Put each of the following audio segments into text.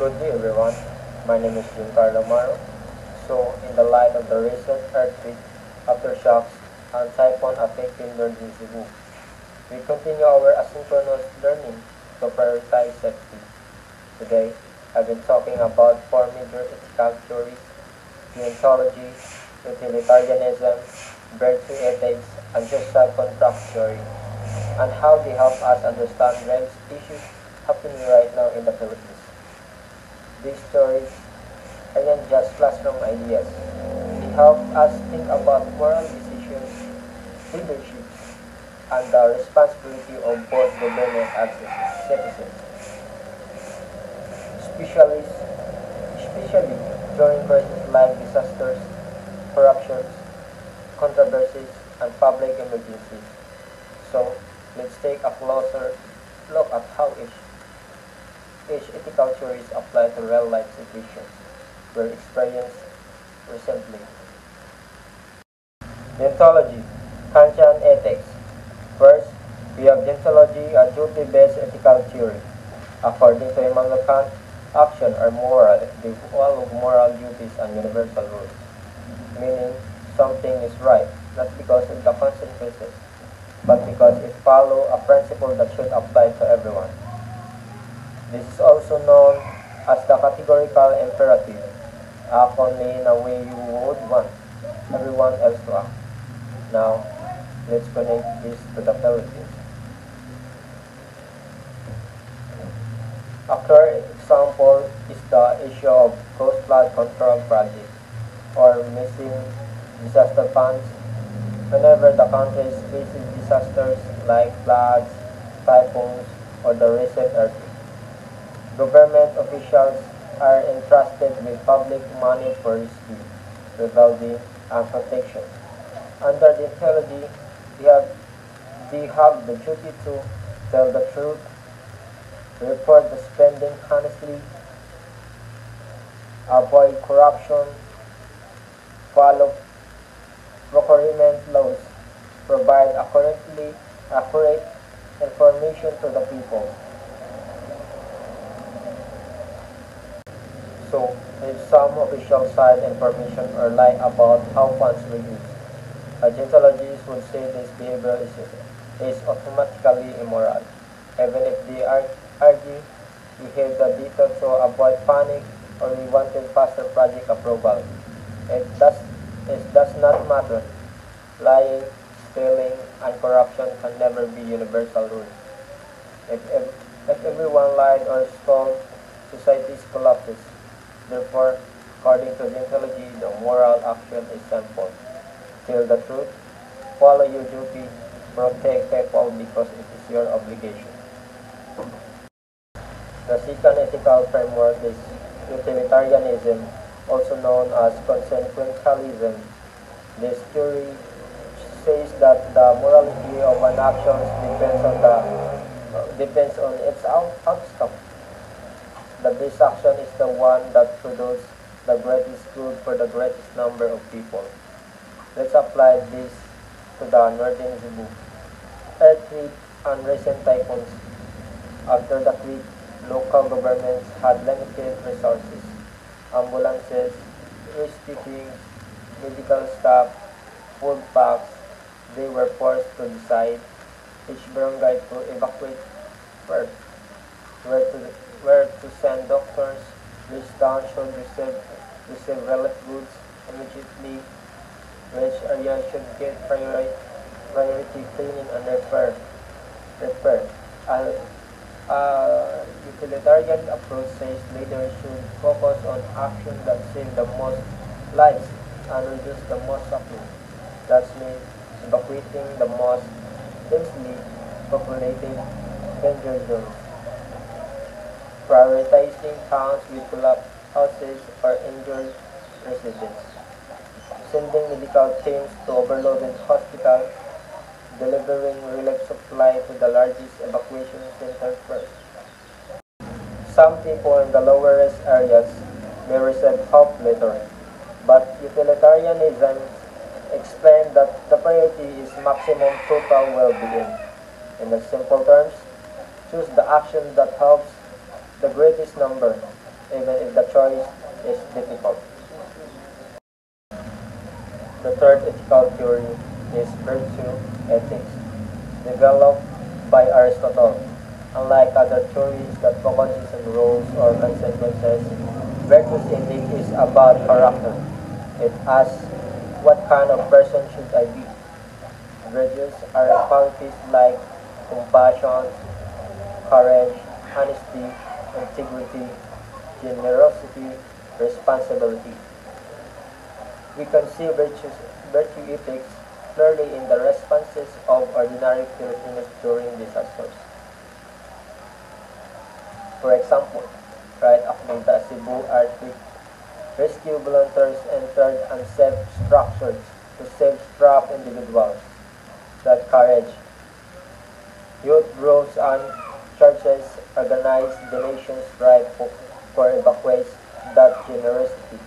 Good day everyone, my name is Giancarlo Maro. So, in the light of the recent earthquake, aftershocks, and typhoon affecting northern Cebu, we continue our asynchronous learning to prioritize safety. Today, I've been talking about four major ethical theories: deontology, utilitarianism, virtue ethics, and social contract theory, and how they help us understand real issues happening right now in the Philippines. These stories aren't just classroom ideas. They help us think about moral decisions, leadership, and the responsibility of both government and citizens, especially, especially during crises like disasters, corruptions, controversies, and public emergencies. So, let's take a closer look at how each ethical theories apply to real-life situations we're experienced recently. Deontology, Kantian ethics. First, we have deontology, a duty-based ethical theory. According to Immanuel Kant, action are moral if they follow moral duties and universal rules, meaning something is right, not because of the consequences, but because it follows a principle that should apply to everyone. This is also known as the categorical imperative. Act only in a way you would want everyone else to act. Now, let's connect this to the Philippines. A clear example is the issue of Coast Flood Control Project or missing disaster funds. Whenever the country faces disasters like floods, typhoons, or the recent earthquake, government officials are entrusted with public money for rescue, rebuilding, and protection. Under the theology, they have the duty to tell the truth, report the spending honestly, avoid corruption, follow procurement laws, provide accurate information to the people. So, if some official side information or lie about how funds were used, Scientologists would say this behavior is automatically immoral. Even if they argue we have the data to avoid panic or we wanted faster project approval. It does, it does not matter. Lying, stealing, and corruption can never be universal rules. If everyone lied or stole, societies collapses. Therefore, according to Scientology, the moral action is simple. Tell the truth, follow your duty, protect people because it is your obligation. The second ethical framework is utilitarianism, also known as consequentialism. This theory says that the morality of an action depends on its outcome. The best action is the one that produces the greatest good for the greatest number of people. Let's apply this to the northern Cebu. Earthquake and recent typhoons. After the quake, local governments had limited resources. Ambulances, rescue teams, medical staff, food packs. They were forced to decide which barangay to evacuate first, where to, where to send doctors, which town should receive relief goods immediately, which area should get priority cleaning and repair. Utilitarian approach says leaders should focus on action that save the most lives and reduce the most suffering. That means evacuating the most densely populated danger zones, prioritizing towns with collapsed houses or injured residents, sending medical teams to overloaded hospitals, delivering relief supply to the largest evacuation center first. Some people in the lower-risk areas may receive help later, but utilitarianism explains that the priority is maximum total well-being. In the simple terms, choose the action that helps the greatest number. even if the choice is difficult. The third ethical theory is virtue ethics, developed by Aristotle. Unlike other theories that focuses on rules or consequences, virtue ethics is about character. It asks, what kind of person should I be? Virtues are qualities like compassion, courage, honesty, integrity, generosity, responsibility. We can see virtue ethics clearly in the responses of ordinary Filipinos during disasters. For example, right after the Cebu earthquake, rescue volunteers entered unsafe structures to save trapped individuals. That courage. Youth groups and churches organized donations right for evacuees. That generosity.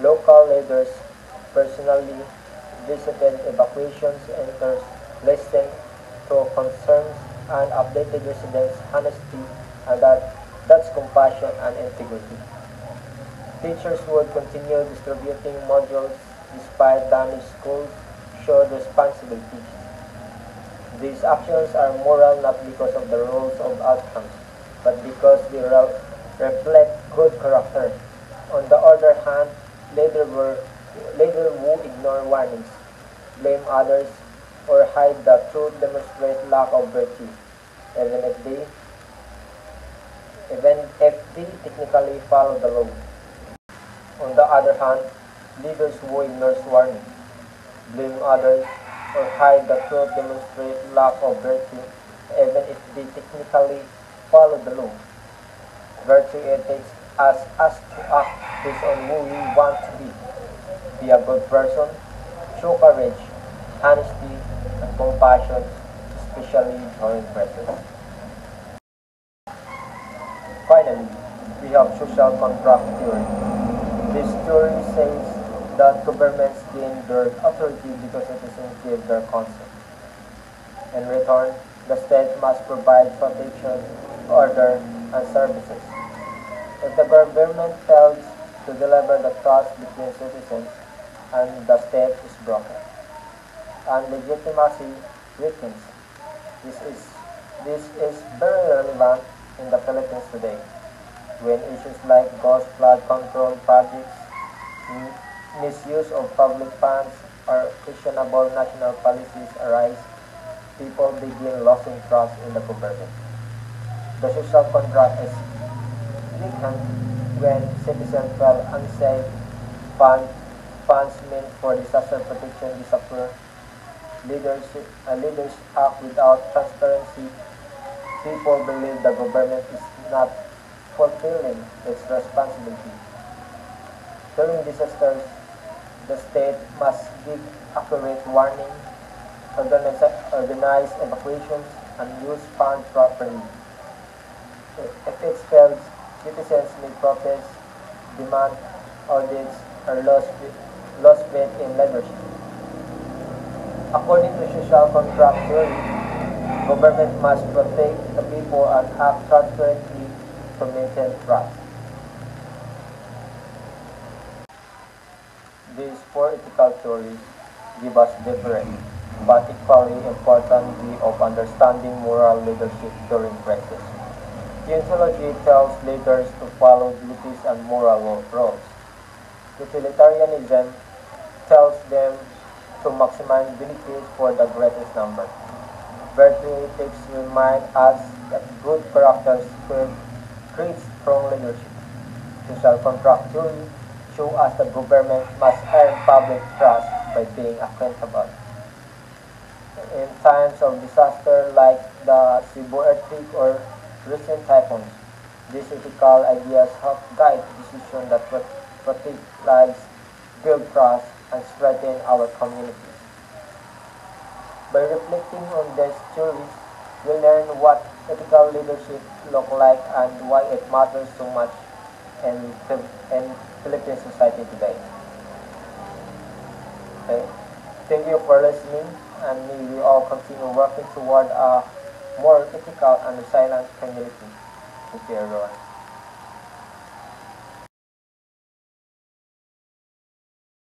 Local leaders personally visited evacuation centers, listened to concerns, and updated residents' honesty, and that's compassion and integrity. Teachers would continue distributing modules despite damaged schools, showed responsibility. These actions are moral not because of the rules of outcomes, but because they reflect good character. On the other hand, leaders who ignore warnings, blame others, or hide the truth demonstrate lack of virtue, even if they technically follow the law. On the other hand, leaders who ignore warnings, blame others, or hide the truth demonstrate lack of virtue, even if they technically follow the law. Virtue ethics asks us to act based on who we want to be. Be a good person, show courage, honesty, and compassion, especially during crisis. Finally, we have social contract theory. This theory says that governments gain their authority because citizens give their consent. In return, the state must provide protection, order, and services. If the government fails to deliver the trust between citizens, and the state is broken, and legitimacy weakens. This is very relevant in the Philippines today, when issues like ghost flood control projects, misuse of public funds, or questionable national policies arise. People begin losing trust in the government. The social contract is weakened when citizens feel unsafe, funds meant for disaster protection disappear, leaders act without transparency, people believe the government is not fulfilling its responsibility. During disasters, the state must give accurate warning, organize evacuations, and use funds properly. If it fails, citizens may protest, demand audits, or lost faith in leadership. According to social contract theory, government must protect the people and act transparently to maintain trust. These four ethical theories give us different but equally important view of understanding moral leadership during crisis. Deontology tells leaders to follow duties and moral roles. Utilitarianism tells them to maximize benefits for the greatest number. Virtue ethics remind us that good characters create strong leadership. Social contract theory show us that government must earn public trust by being accountable. In times of disaster like the Cebu earthquake or recent typhoons, these ethical ideas help guide decisions that protect lives, build trust, and strengthen our communities. By reflecting on these theories, we learn what ethical leadership looks like and why it matters so much in Philippine society today. Okay? Thank you for listening, and may we all continue working toward a more ethical and resilient community. Thank you, everyone.